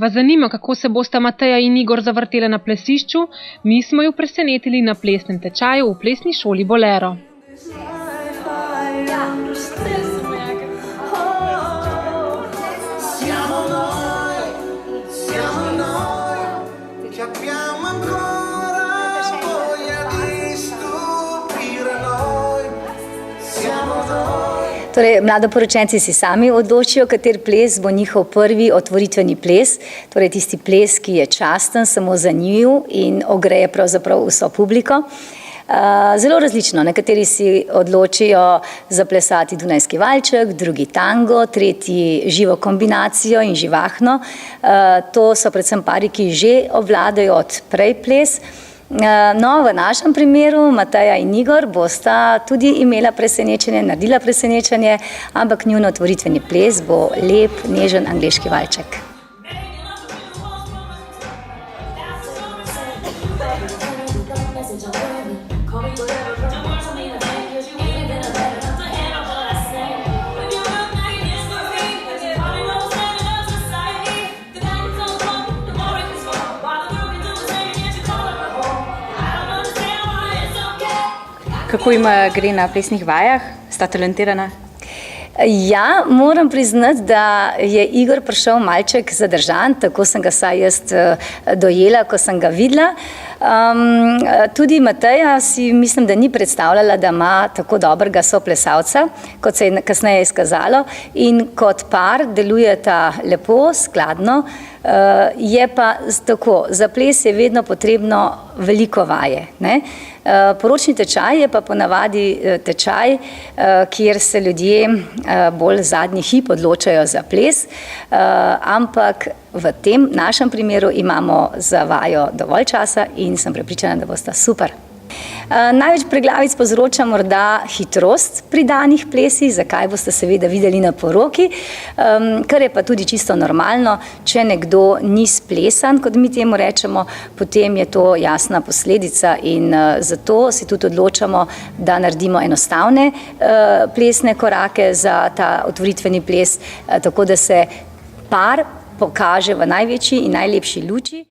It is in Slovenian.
Vas zanima, kako se bosta Mateja in Igor zavrtela na plesišču? Mi smo ju presenetili na plesnem tečaju v plesni šoli Bolero. Torej, mladoporočenci si sami odločijo, kater ples bo njihov prvi otvoritveni ples, torej tisti ples, ki je časten samo za njiju in ogreje pravzaprav vso publiko. Zelo različno, nekateri si odločijo zaplesati Dunajski valček, drugi tango, tretji živo kombinacijo in živahno. To so predvsem pari, ki že obvladajo od prej ples. No, v našem primeru Mateja in Igor bosta tudi imela presenečenje, naredila presenečenje, ampak njun otvoritveni ples bo lep, nežen angleški valček. Kako jima gre na plesnih vajah? Sta talentirana? Ja, moram priznati, da je Igor prišel malček zadržan, tako sem ga saj jaz dojela, ko sem ga videla. Tudi Mateja si mislim, da ni predstavljala, da ima tako dobrega soplesalca, kot se je kasneje izkazalo, in kot par delujeta lepo, skladno. Je pa tako, za ples je vedno potrebno veliko vaje, ne? Poročni tečaj je pa ponavadi tečaj, kjer se ljudje bolj zadnji hip odločajo za ples, ampak v tem našem primeru imamo za vajo dovolj časa in sem prepričana, da bosta super. Največ preglavic povzroča morda hitrost pri danih plesih, zakaj boste seveda videli na poroki, kar je pa tudi čisto normalno. Če nekdo ni splesan, kot mi temu rečemo, potem je to jasna posledica in zato se tudi odločamo, da naredimo enostavne plesne korake za ta otvoritveni ples, tako da se par pokaže v največji in najlepši luči.